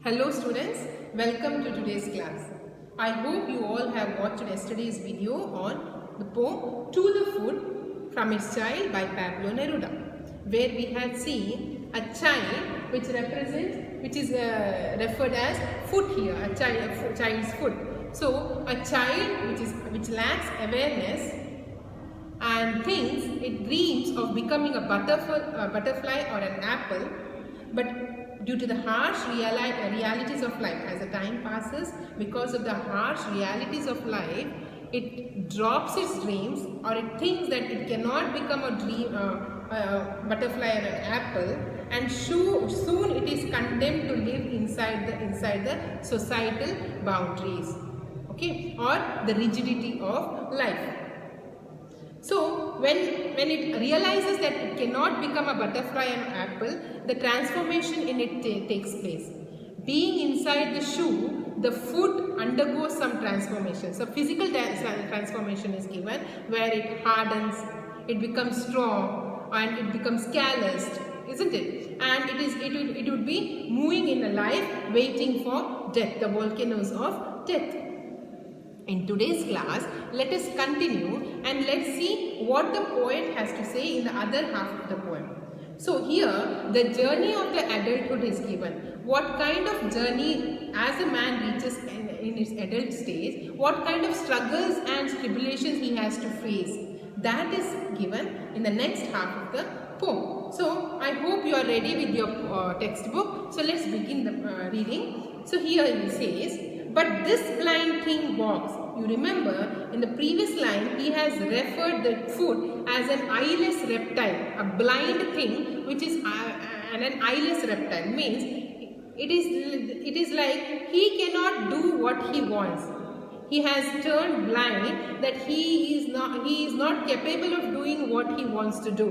Hello students, welcome to today's class. I hope you all have watched yesterday's video on the poem To the Foot from its Child by Pablo Neruda, where we had seen a child which is referred as foot here, a child's foot. So a child which lacks awareness and thinks it dreams of becoming a butterfly or an apple, but due to the harsh realities of life, as the time passes, because of the harsh realities of life, it drops its dreams, or it thinks that it cannot become a butterfly or an apple, and soon it is condemned to live inside the societal boundaries, okay, or the rigidity of life. So when it realizes that it cannot become a butterfly and apple, the transformation in it takes place. Being inside the shoe, the foot undergoes some transformation. So physical transformation is given, where it hardens, it becomes strong, and it becomes calloused, isn't it? And it would be moving in a life waiting for death, the volcanoes of death. In today's class, let us continue and let's see what the poet has to say in the other half of the poem. So here, the journey of the adulthood is given. What kind of journey as a man reaches in his adult stage, what kind of struggles and tribulations he has to face, that is given in the next half of the poem. So I hope you are ready with your textbook. So let's begin the reading. So here he says, "But this blind thing walks." You remember in the previous line he has referred the foot as an eyeless reptile. A blind thing which is an eyeless reptile means it is like he cannot do what he wants. He has turned blind, that he is not capable of doing what he wants to do.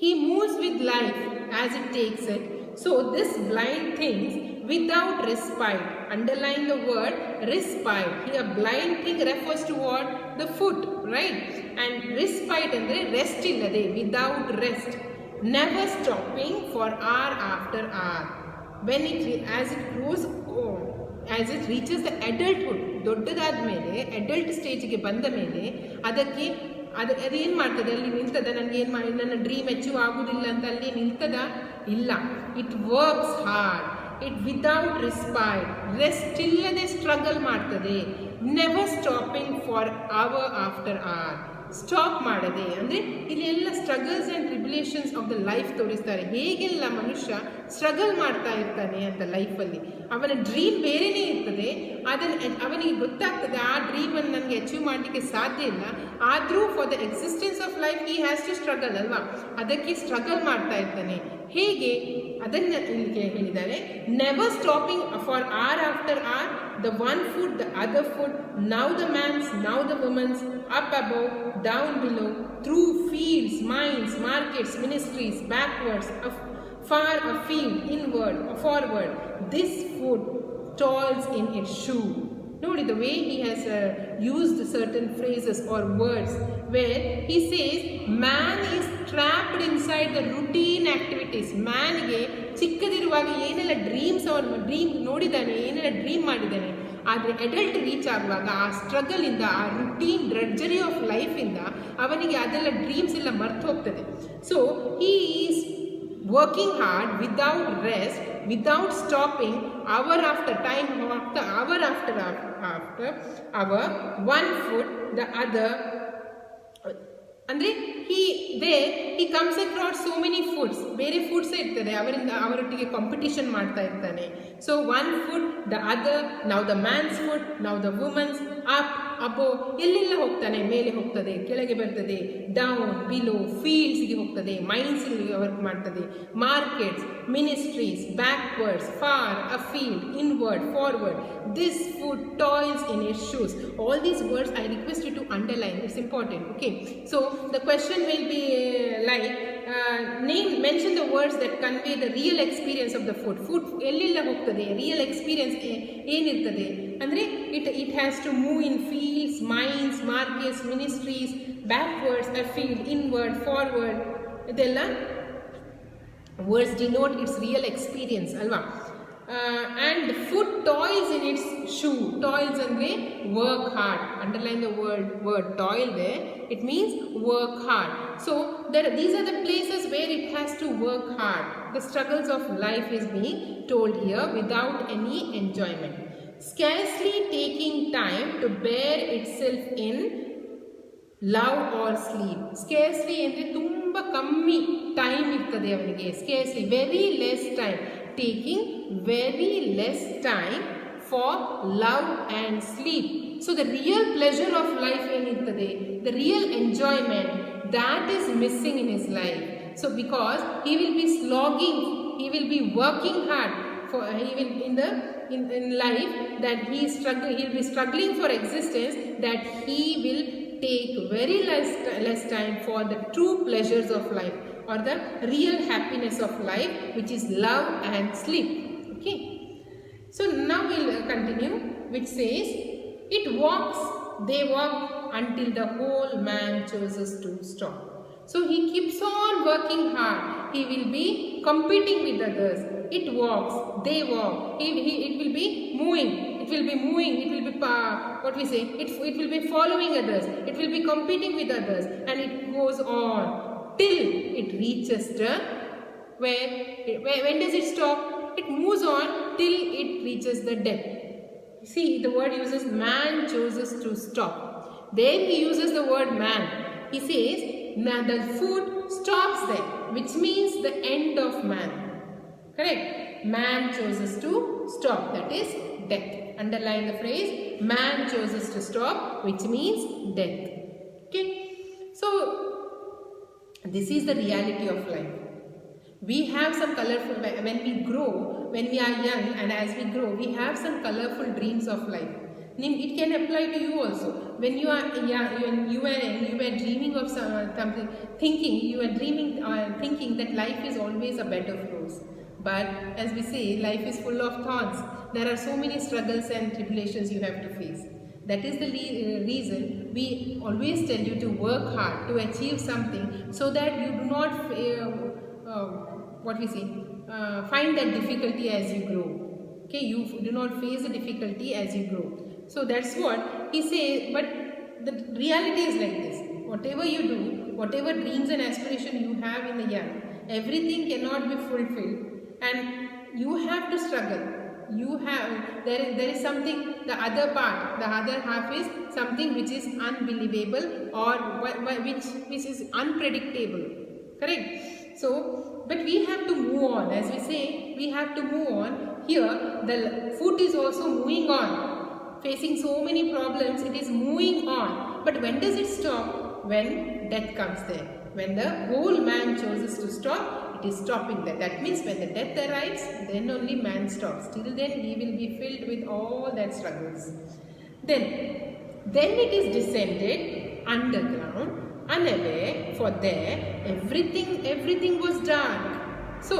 He moves with life as it takes it. So this blind thing without respite, underline the word respite. Here blind thing refers to what? The foot, right? And respite andre rest illade, without rest, never stopping for hour after hour. When as it reaches the adulthood, ದೊಡ್ಡದಾದ್ಮೇಲೆ adult ಸ್ಟೇಜ್ಗೆ ಬಂದ ಮೇಲೆ ಅದೇನು ಮಾಡ್ತದೆ, ಅಲ್ಲಿ ನಿಲ್ತದ, ನನ್ನ dream achieve ಆಗುದಿಲ್ಲ ಅಂತ ಅಲ್ಲಿ ನಿಲ್ತದ? ಇಲ್ಲ. It works hard, it without respite, rest ಇಲ್ಲದೆ ಸ್ಟ್ರಗಲ್ ಮಾಡ್ತದೆ, never stopping for hour after hour, stop ಮಾಡದೆ. ಅಂದರೆ ಇಲ್ಲಿ ಎಲ್ಲ struggles and tribulations of the life ತೋರಿಸ್ತಾರೆ. ಹೇಗೆಲ್ಲ ಮನುಷ್ಯ ಸ್ಟ್ರಗಲ್ ಮಾಡ್ತಾ ಇರ್ತಾನೆ ಅಂತ ಲೈಫಲ್ಲಿ. ಅವನ ಡ್ರೀಮ್ ಬೇರೆಯೇ ಇರ್ತದೆ, ಅವನಿಗೆ ಗೊತ್ತಾಗ್ತದೆ ಆ ಡ್ರೀಮನ್ನು ನನಗೆ ಅಚೀವ್ ಮಾಡಲಿಕ್ಕೆ ಸಾಧ್ಯ ಇಲ್ಲ, ಆದರೂ for the existence of life he has to struggle ಅಲ್ವಾ, ಅದಕ್ಕೆ ಸ್ಟ್ರಗಲ್ ಮಾಡ್ತಾ ಇರ್ತಾನೆ. ಹೇಗೆ ಅದನ್ನು ಇಲ್ಲಿ ಹೇಳಿದ್ದಾರೆ, never stopping for hour after hour, the one foot, the other foot, now the man's, now the woman's, up above, down below, through fields, mines, markets, ministries, backwards, far afield, inward, forward, this foot toils in its shoe. Notice the way he has used certain phrases or words, where he says man is trapped inside the routine activities. Man ಗೆ ಚಿಕ್ಕದಿರುವಾಗ ಏನೆಲ್ಲ dream ನೋಡಿದ್ದಾನೆ, ಏನೆಲ್ಲ dream ಮಾಡಿದ್ದಾನೆ, ಆದರೆ adult reach ಆಗುವಾಗ ಆ struggle ಇಂದ, ಆ routine ಡ್ರಡ್ಜರಿ of life ಇಂದ ಅವನಿಗೆ ಅದೆಲ್ಲ ಡ್ರೀಮ್ಸ್ ಎಲ್ಲ ಮರ್ತು ಹೋಗ್ತದೆ. So he is working hard without rest, without stopping, hour after time, hour after hour, one foot, the other. ಅಂದರೆ he comes across so many foods, ಬೇರೆ ಫುಡ್ಸ್ ಇರ್ತದೆ, ಅವರೊಟ್ಟಿಗೆ ಕಾಂಪಿಟಿಷನ್ ಮಾಡ್ತಾ ಇರ್ತಾನೆ. So one food, the other, now the man's food, now the woman's, up above, ಎಲ್ಲೆಲ್ಲ ಹೋಗ್ತಾನೆ, ಮೇಲೆ ಹೋಗ್ತದೆ, ಕೆಳಗೆ ಬರ್ತದೆ, ಡೌನ್ ಬಿಲೋ, ಫೀಲ್ಡ್ಸ್ಗೆ ಹೋಗ್ತದೆ, ಮೈನ್ಸ್ಗೆ ವರ್ಕ್ ಮಾಡ್ತದೆ, markets, ministries, backwards, far afield, inward, forward, this food toys in its shoes. All these words I request you to underline, it's important, okay? So the question will be like, mention the words that convey the real experience of the food. Food ಎಲ್ಲೆಲ್ಲ ಹೋಗ್ತದೆ, real experience ಏನಿರ್ತದೆ ಅಂದರೆ it has to move in fields, mines, markets, ministries, backwards, afield, inward, forward. ಇದೆಲ್ಲ words denote its real experience, alva. And and the foot toils in its shoe. Toils and work hard. Underline the word toil there. It means work hard. So these are the places where it has to work hard. The struggles of life is being told here without any enjoyment. Scarcely taking time to bear itself in love or sleep. Scarcely ಅಂದರೆ ತುಂಬ ಕಮ್ಮಿ time ಇರ್ತದೆ ಅವನಿಗೆ. Scarcely, very less time. Taking very less time for love and sleep. So the real pleasure of life ಏನಿರ್ತದೆ, the real enjoyment, that is missing in his life. So because he will be slogging, he will be working hard for, he will in life that he will be struggling for existence, that he will take very less time for the true pleasures of life or the real happiness of life, which is love and sleep. Okay. So now we'll continue, which says, they walk until the whole man chooses to stop. So he keeps on working hard. He will be competing with others. It walks, they walk. It will be moving. It will be moving. It will be it will be following others. It will be competing with others, and it goes on till it reaches the when does it stop? It moves on till it reaches the death. See, the word uses man chooses to stop. Then he uses the word man. He says, now the foot stops there, which means the end of man. Correct? Man chooses to stop, that is death. Underline the phrase, man chooses to stop, which means death. Okay? So, this is the reality of life. We have some colorful, when we grow, when we are young and as we grow, we have some colorful dreams of life. It can apply to you also. When you are young, you were dreaming of something, thinking that life is always a bed of roses. But as we say, life is full of thorns. There are so many struggles and tribulations you have to face. That is the reason we always tell you to work hard to achieve something, so that you do not find that difficulty as you grow. Okay, you do not face the difficulty as you grow. So that's what he says. But the reality is like this: whatever you do, whatever dreams and aspirations you have in the young, everything cannot be fulfilled, and you have to struggle. There is something, the other half is something which is unbelievable or which is unpredictable. Correct? So, but we have to move on. As we say, we have to move on. Here, the foot is also moving on. Facing so many problems, it is moving on. But when does it stop? When death comes there. When the whole man chooses to stop, it is stopping there. That means when the death arrives, then only man stops. Till then, he will be filled with all that struggles. Then it is descended underground, unaware, for there everything was dark. So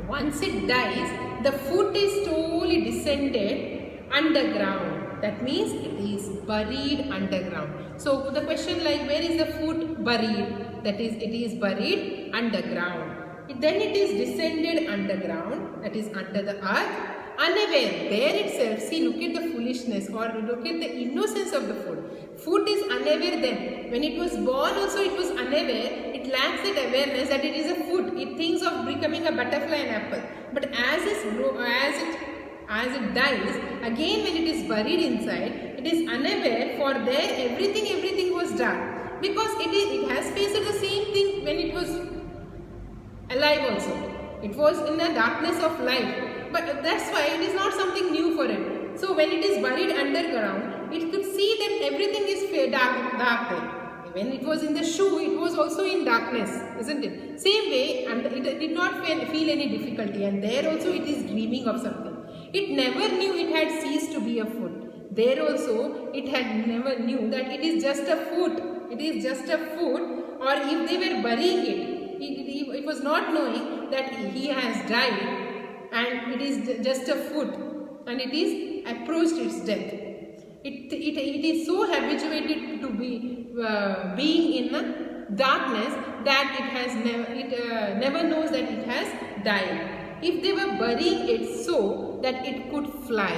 once it dies, the foot is slowly descended underground. That means it is buried underground. So the question, like, where is the foot buried? That is, it is buried underground. Then it is descended underground, that is under the earth, unaware. There itself, see, look at the foolishness, or look at the innocence of the foot. Foot is unaware then. When it was born also, it was unaware. It lacks that awareness that it is a foot. It thinks of becoming a butterfly and apple. But as it dies, again when it is buried inside, it is unaware, for there everything was dark. Because it has faced the same thing when it was alive also. It was in the darkness of life. But that's why it is not something new for it. So when it is buried underground, it could see that everything is dark there. When it was in the shoe, it was also in darkness, isn't it? Same way, and it did not feel any difficulty, and there also it is dreaming of something. It never knew it had ceased to be a foot. There also, it had never knew that it is just a foot. It is just a foot, or if they were burying it was not knowing that he has died, and it is just a foot, and it is approached its death. It is so habituated to being in the darkness that it never knows that it has died. If they were burying it so, that it could fly,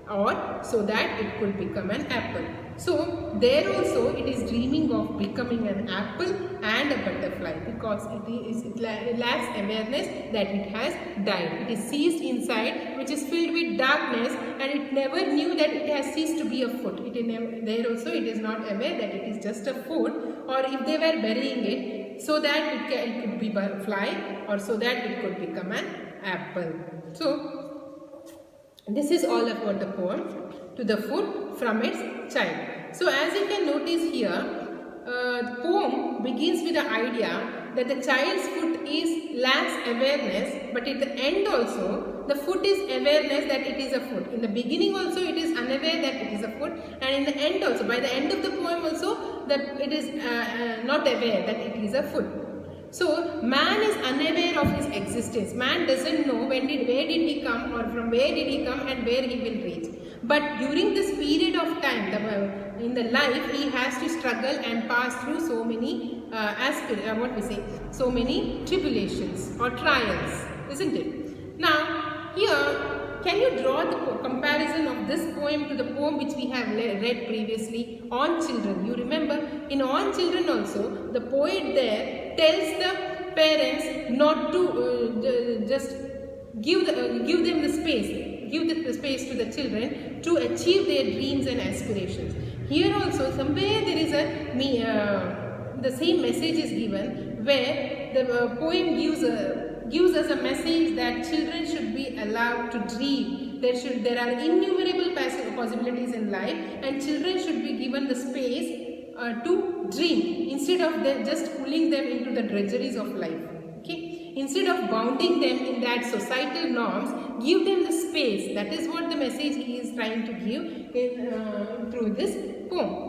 or so that it could become an apple. So there also it is dreaming of becoming an apple and a butterfly, because it lacks awareness that it has died. It is seized inside, which is filled with darkness, and it never knew that it has ceased to be a foot. There also it is not aware that it is just a foot, or if they were burying it, so that it could be fly, or so that it could become an apple. So this is all about the poem To the Foot from its Child. So as you can notice here, the poem begins with the idea that the child's foot lacks awareness, but at the end also the foot is awareness that it is a foot. In the beginning also it is unaware that it is a foot, and in the end also, by the end of the poem also, that it is not aware that it is a foot. So man is unaware of his existence. Man doesn't know where did he come, or from where did he come and where he will reach. But during this period of time, in the life, he has to struggle and pass through so many so many tribulations or trials, isn't it? Now here, can you draw the comparison of this poem to the poem which we have read previously on children? You remember, in On Children also, the poet there tells the parents not to just give them the space, give the space to the children to achieve their dreams and aspirations. Here also, somewhere there is the same message is given, where the poem gives us a message that children should be allowed to dream. There are innumerable possibilities in life, and children should be given the space to dream, instead of just pulling them into the drudgeries of life. Okay? Instead of bounding them in that societal norms, give them the space. That is what the message he is trying to give through this poem.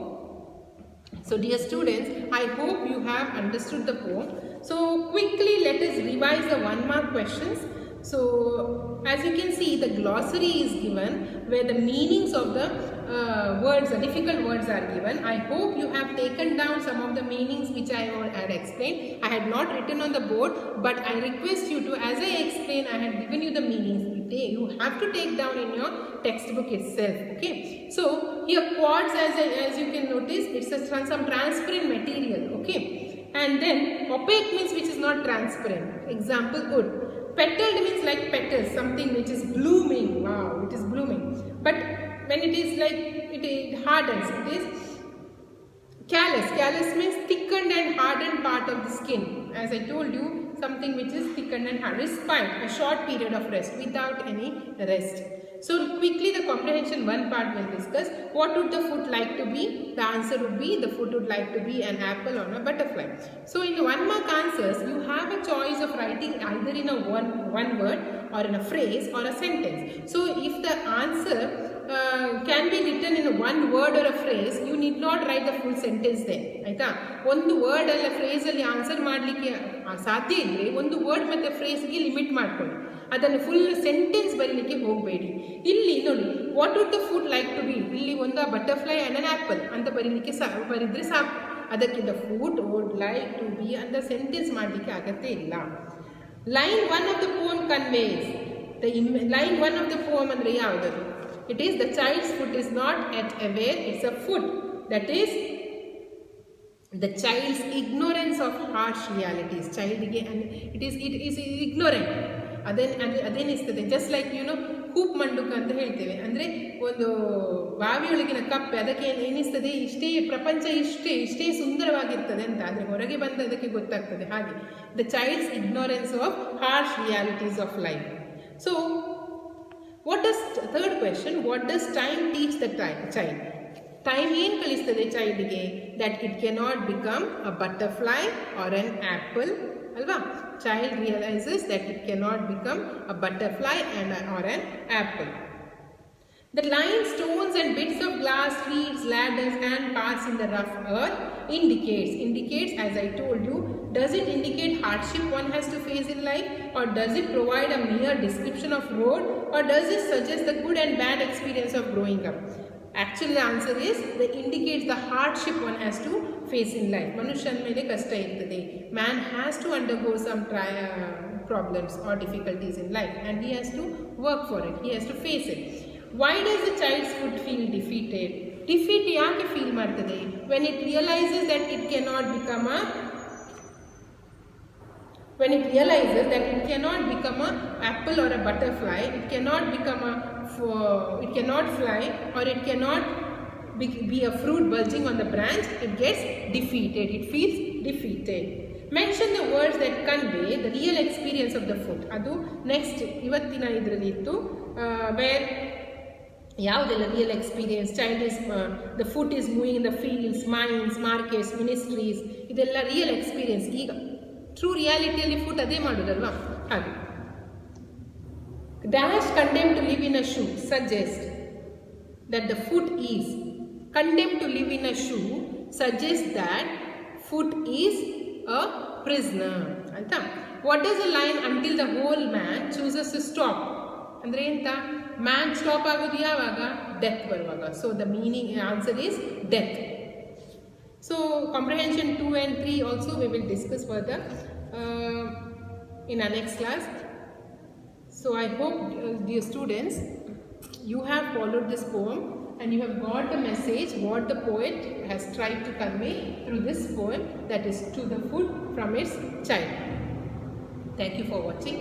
So dear students, I hope you have understood the poem. So quickly let us revise the 1-mark questions. So as you can see, the glossary is given where the meanings of the words, the difficult words are given. I hope you have taken down some of the meanings which I had explained. I had not written on the board, but I request you to, as I explained, I had given you the meanings. You have to take down in your textbook itself. Okay. So here quartz, as you can notice, it's some transparent material. Okay. And then opaque means which is not transparent. Example, wood. Petaled means like petals, something which is blooming. Wow, it is blooming. But when it is like, it hardens, it is callous. Callous means thickened and hardened part of the skin. As I told you, something which is thickened and hard. Respite, a short period of rest without any rest. So quickly the comprehension 1 part will discuss. What would the foot like to be? The answer would be, the foot would like to be an apple or a butterfly. So in the 1-mark answers, you have a choice of writing either in a one word, or in a phrase, or a sentence. So if the answer can be written in a 1 word or a phrase, you need not write the full sentence there. ಆಯ್ತಾ? ಒಂದು word ಅಲ್ಲ phrase ಅಲ್ಲಿ answer ಮಾಡಲಿಕ್ಕೆ ಸಾಧ್ಯ ಇದ್ರೆ ಒಂದು word ಮತ್ತೆ ಫ್ರೇಸ್ಗೆ limit ಮಾಡ್ಕೊಳ್ಳಿ. ಅದನ್ನು ಫುಲ್ ಸೆಂಟೆನ್ಸ್ ಬರೀಲಿಕ್ಕೆ ಹೋಗಬೇಡಿ. ಇಲ್ಲಿ ನೋಡಿ, what would the food like to be, ಇಲ್ಲಿ ಒಂದು ಬಟರ್ಫ್ಲೈ ಅಂಡ್ ಅನ್ ಆಪಲ್ ಅಂತ ಬರೀಲಿಕ್ಕೆ ಬರಿದ್ರೆ ಸಾಕು. ಅದಕ್ಕಿಂತ food would like to be ಅಂತ ಸೆಂಟೆನ್ಸ್ ಮಾಡಲಿಕ್ಕೆ ಅಗತ್ಯ ಇಲ್ಲ. Line 1 of the poem conveys, line 1 of the poem ಅಂದರೆ ಯಾವುದದು? It is the child's foot is not yet aware, it's a foot. That is the child's ignorance of harsh realities. Child it is ignorant. ಅದೇನಿಸ್ತದೆ, just like ಕೂಪ್ ಮಂಡುಕ ಅಂತ ಹೇಳ್ತೇವೆ. ಅಂದರೆ ಒಂದು ಬಾವಿಯೊಳಗಿನ ಕಪ್ಪೆ, ಅದಕ್ಕೆ ಏನಿಸ್ತದೆ, ಪ್ರಪಂಚ ಇಷ್ಟೇ ಸುಂದರವಾಗಿರ್ತದೆ ಅಂತ, ಆದರೆ ಹೊರಗೆ ಬಂದು ಅದಕ್ಕೆ ಗೊತ್ತಾಗ್ತದೆ. ಹಾಗೆ the child's ignorance of harsh realities of life. So third question, what does time teach the child? Time ಏನು ಕಲಿಸ್ತದೆ ಚೈಲ್ಡ್ಗೆ? that it cannot become a butterfly or an apple, ಅಲ್ವಾ? Child realizes that it cannot become a butterfly or an apple. The line, stones and bits of glass, reeds, ladders and paths in the rough earth indicates, as I told you, does it indicate hardship one has to face in life, or does it provide a mere description of road, or does it suggest the good and bad experience of growing up? Actually the answer is, it indicates the hardship one has to face in life. Manushan mele kashta irtade. Man has to undergo some problems or difficulties in life, and he has to work for it, he has to face it. Why does the child's foot feel defeated? Defeat yaake feel ಮಾಡ್ತದೆ? When it realizes that it cannot become a apple or a butterfly, it cannot fly, or it cannot be a fruit bulging on the branch, it gets defeated, it feels defeated. Mention the words that convey the real experience of the foot. Adu next ivattina idralli ittu, where ಯಾವುದೆಲ್ಲ real experience, child is the foot is moving in the fields, mines, markets, ministries, ಇದೆಲ್ಲ real experience. ಈಗ true ರಿಯಾಲಿಟಿಯಲ್ಲಿ foot ಅದೇ ಮಾಡೋದಲ್ವಾ, ಹಾಗೆ. Dash condemned to live in a shoe suggest that the foot is condemned to live in a shoe suggests that foot is a prisoner ಅಂತ. What does the line until the whole man chooses to stop ಅಂದ್ರೆ ಎಂತ? Man stop ಆಗೋದು ಯಾವಾಗ? Death ಬರುವಾಗ. So the meaning answer is death. So comprehension 2 and 3 also we will discuss further in our next class. So I hope dear students, you have followed this poem and you have got the message what the poet has tried to convey through this poem, that is to the foot from its child. Thank you for watching.